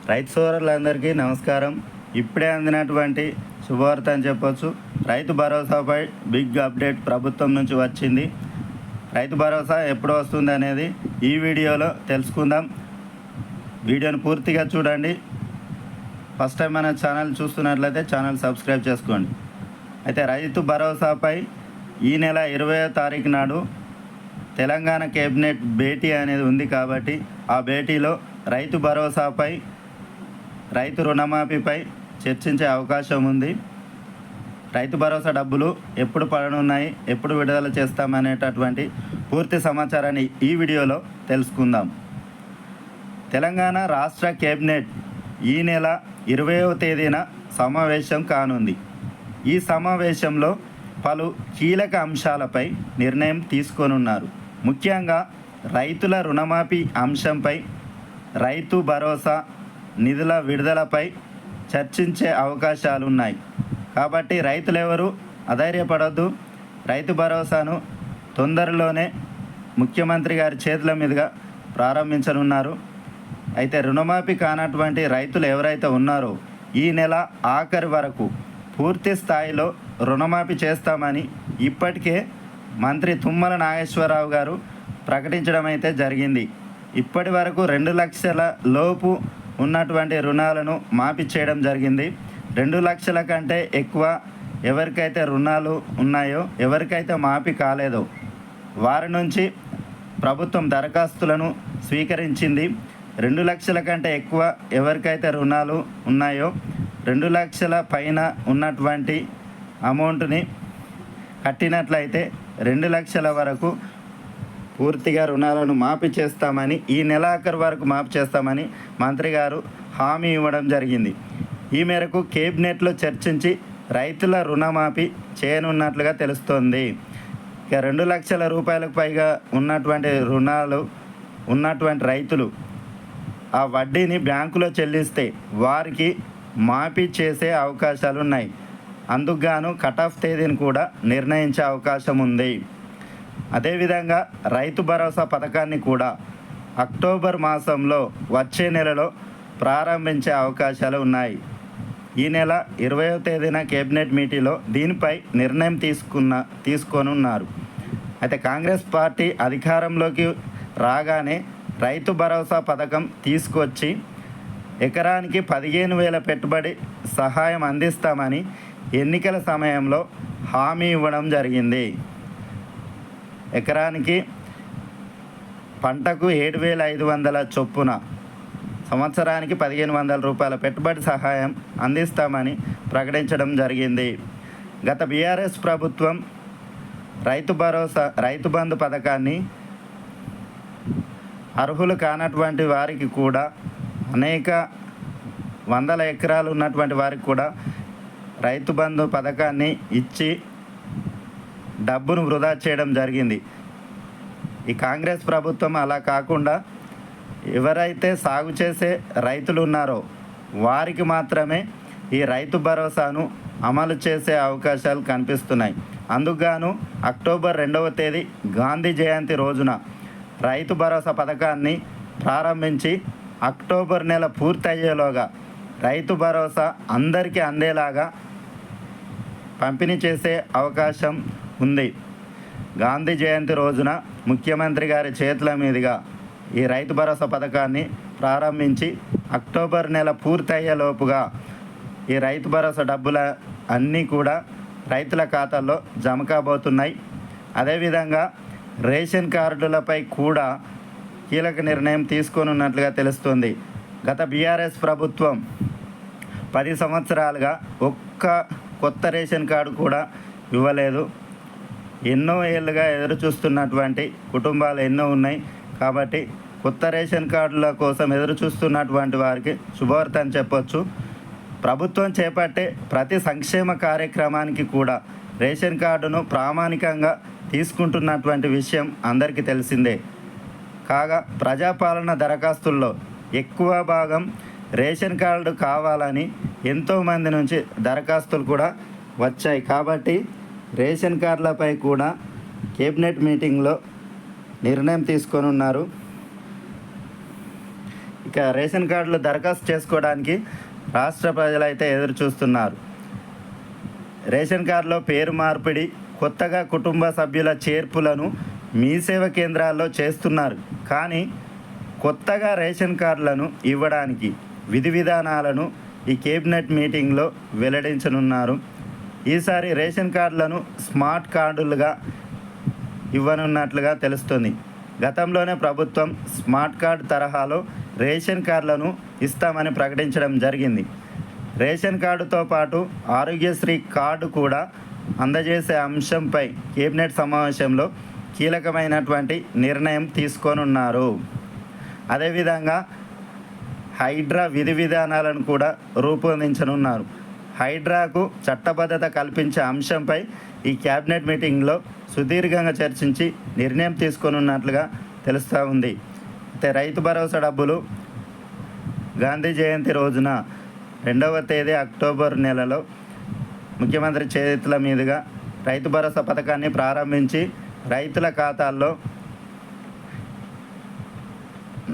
రైతు సోదరులందరికీ నమస్కారం. ఇప్పుడే అందినటువంటి శుభవార్త అని చెప్పొచ్చు. రైతు భరోసాపై బిగ్ అప్డేట్ ప్రభుత్వం నుంచి వచ్చింది. రైతు భరోసా ఎప్పుడు వస్తుంది అనేది ఈ వీడియోలో తెలుసుకుందాం. వీడియోని పూర్తిగా చూడండి. ఫస్ట్ టైం మన ఛానల్ చూస్తున్నట్లయితే ఛానల్ సబ్స్క్రైబ్ చేసుకోండి. అయితే రైతు భరోసాపై ఈ నెల 20వ తారీఖు నాడు తెలంగాణ కేబినెట్ భేటీ అనేది ఉంది కాబట్టి ఆ భేటీలో రైతు భరోసాపై రైతు రుణమాఫీపై చర్చించే అవకాశం ఉంది. రైతు భరోసా డబ్బులు ఎప్పుడు పడనున్నాయి, ఎప్పుడు విడుదల చేస్తామనేటటువంటి పూర్తి సమాచారాన్ని ఈ వీడియోలో తెలుసుకుందాం. తెలంగాణ రాష్ట్ర కేబినెట్ ఈ నెల 20వ తేదీన సమావేశం కానుంది. ఈ సమావేశంలో పలు కీలక అంశాలపై నిర్ణయం తీసుకోనున్నారు. ముఖ్యంగా రైతుల రుణమాఫీ అంశంపై, రైతు భరోసా నిధుల విడుదలపై చర్చించే అవకాశాలున్నాయి. కాబట్టి రైతులెవరూ అధైర్యపడొద్దు. రైతు భరోసాను తొందరలోనే ముఖ్యమంత్రి గారి చేతుల మీదుగా ప్రారంభించనున్నారు. అయితే రుణమాఫీ కానటువంటి రైతులు ఎవరైతే ఉన్నారో ఈ నెల ఆఖరి వరకు పూర్తి స్థాయిలో రుణమాఫీ చేస్తామని ఇప్పటికే మంత్రి తుమ్మల నాగేశ్వరరావు గారు ప్రకటించడం అయితే జరిగింది. ఇప్పటి వరకు 2 లక్షల లోపు ఉన్నటువంటి రుణాలను మాఫీ చేయడం జరిగింది. 2 లక్షల కంటే ఎక్కువ ఎవరికైతే రుణాలు ఉన్నాయో, ఎవరికైతే మాఫీ కాలేదో వారి నుంచి ప్రభుత్వం దరఖాస్తులను స్వీకరించింది. 2 లక్షల కంటే ఎక్కువ ఎవరికైతే రుణాలు ఉన్నాయో, 2 లక్షల పైన ఉన్నటువంటి అమౌంట్ని కట్టినట్లయితే 2 లక్షల వరకు పూర్తిగా రుణాలను మాఫీ చేస్తామని, ఈ నెలాఖరు వరకు మాఫీ చేస్తామని మంత్రి గారు హామీ ఇవ్వడం జరిగింది. ఈ మేరకు కేబినెట్లో చర్చించి రైతుల రుణమాఫీ చేయనున్నట్లుగా తెలుస్తోంది. ఇక 2 లక్షల రూపాయలకు పైగా ఉన్నటువంటి రుణాలు ఉన్నటువంటి రైతులు ఆ వడ్డీని బ్యాంకులో చెల్లిస్తే వారికి మాఫీ చేసే అవకాశాలు ఉన్నాయి. అందుకుగాను కట్ ఆఫ్ తేదీని కూడా నిర్ణయించే అవకాశం ఉంది. అదేవిధంగా రైతు భరోసా పథకాన్ని కూడా అక్టోబర్ మాసంలో వచ్చే నెలలో ప్రారంభించే అవకాశాలు ఉన్నాయి. ఈ నెల 20వ తేదీన కేబినెట్ మీటింగ్లో దీనిపై నిర్ణయం తీసుకోనున్నారు. అయితే కాంగ్రెస్ పార్టీ అధికారంలోకి రాగానే రైతు భరోసా పథకం తీసుకొచ్చి ఎకరానికి 15,000 పెట్టుబడి సహాయం అందిస్తామని ఎన్నికల సమయంలో హామీ ఇవ్వడం జరిగింది. ఎకరానికి పంటకు 7,500 చొప్పున సంవత్సరానికి 1,500 రూపాయల పెట్టుబడి సహాయం అందిస్తామని ప్రకటించడం జరిగింది. గత బీఆర్ఎస్ ప్రభుత్వం రైతు బంధు పథకాన్ని అర్హులు కానటువంటి వారికి కూడా, అనేక వందల ఎకరాలు ఉన్నటువంటి వారికి కూడా రైతు బంధు పథకాన్ని ఇచ్చి డబ్బును వృధా చేయడం జరిగింది. ఈ కాంగ్రెస్ ప్రభుత్వం అలా కాకుండా ఎవరైతే సాగు చేసే రైతులు ఉన్నారో వారికి మాత్రమే ఈ రైతు భరోసాను అమలు చేసే అవకాశాలు కనిపిస్తున్నాయి. అందుకుగాను అక్టోబర్ 2వ తేదీ గాంధీ జయంతి రోజున రైతు భరోసా పథకాన్ని ప్రారంభించి అక్టోబర్ నెల పూర్తయ్యేలోగా రైతు భరోసా అందరికీ అందేలాగా పంపిణీ చేసే అవకాశం ఉంది. గాంధీ జయంతి రోజున ముఖ్యమంత్రి గారి చేతుల మీదుగా ఈ రైతు భరోసా పథకాన్ని ప్రారంభించి అక్టోబర్ నెల పూర్తయ్యేలోపుగా ఈ రైతు భరోసా డబ్బుల అన్నీ కూడా రైతుల ఖాతాల్లో జమ కాబోతున్నాయి. అదేవిధంగా రేషన్ కార్డులపై కూడా కీలక నిర్ణయం తీసుకోనున్నట్లుగా తెలుస్తుంది. గత బీఆర్ఎస్ ప్రభుత్వం 10 సంవత్సరాలుగా ఒక్క కొత్త రేషన్ కార్డు కూడా ఇవ్వలేదు. ఎన్నో ఏళ్ళుగా ఎదురు చూస్తున్నటువంటి కుటుంబాలు ఎన్నో ఉన్నాయి. కాబట్టి కొత్త రేషన్ కార్డుల కోసం ఎదురు చూస్తున్నటువంటి వారికి శుభవార్త అని చెప్పొచ్చు. ప్రభుత్వం చేపట్టే ప్రతి సంక్షేమ కార్యక్రమానికి కూడా రేషన్ కార్డును ప్రామాణికంగా తీసుకుంటున్నటువంటి విషయం అందరికీ తెలిసిందే. కాగా ప్రజాపాలన దరఖాస్తుల్లో ఎక్కువ భాగం రేషన్ కార్డు కావాలని ఎంతోమంది నుంచి దరఖాస్తులు కూడా వచ్చాయి. కాబట్టి రేషన్ కార్డులపై కూడా కేబినెట్ మీటింగ్లో నిర్ణయం తీసుకొని ఉన్నారు. ఇక రేషన్ కార్డులు దరఖాస్తు చేసుకోవడానికి రాష్ట్ర ప్రజలైతే ఎదురు చూస్తున్నారు. రేషన్ కార్డులో పేరు మార్పిడి, కొత్తగా కుటుంబ సభ్యుల చేర్పులను మీ సేవ కేంద్రాల్లో చేస్తున్నారు. కానీ కొత్తగా రేషన్ కార్డులను ఇవ్వడానికి విధి విధానాలను ఈ కేబినెట్ మీటింగ్లో వెల్లడించనున్నారు. ఈసారి రేషన్ కార్డులను స్మార్ట్ కార్డులుగా ఇవ్వనున్నట్లుగా తెలుస్తుంది. గతంలోనే ప్రభుత్వం స్మార్ట్ కార్డు తరహాలో రేషన్ కార్డులను ఇస్తామని ప్రకటించడం జరిగింది. రేషన్ కార్డుతో పాటు ఆరోగ్యశ్రీ కార్డు కూడా అందజేసే అంశంపై కేబినెట్ సమావేశంలో కీలకమైనటువంటి నిర్ణయం తీసుకోనున్నారు. అదేవిధంగా హైడ్రా విధి విధానాలను కూడా రూపొందించనున్నారు. హైడ్రాకు చట్టబద్ధత కల్పించే అంశంపై ఈ కేబినెట్ మీటింగ్లో సుదీర్ఘంగా చర్చించి నిర్ణయం తీసుకోనున్నట్లుగా తెలుస్తూ ఉంది. అయితే రైతు భరోసా డబ్బులు గాంధీ జయంతి రోజున 2వ తేదీ అక్టోబర్ నెలలో ముఖ్యమంత్రి చేతుల మీదుగా రైతు భరోసా పథకాన్ని ప్రారంభించి రైతుల ఖాతాల్లో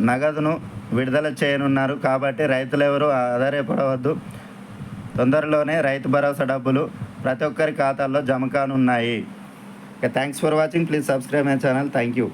నగదును విడుదల చేయనున్నారు. కాబట్టి రైతులు ఎవరు ఆధారపడవద్దు. తొందరలోనే రైతు భరోసా డబ్బులు ప్రతి ఒక్కరి ఖాతాల్లో జమ కానున్నాయి. Thanks for watching. Please subscribe my channel. Thank you.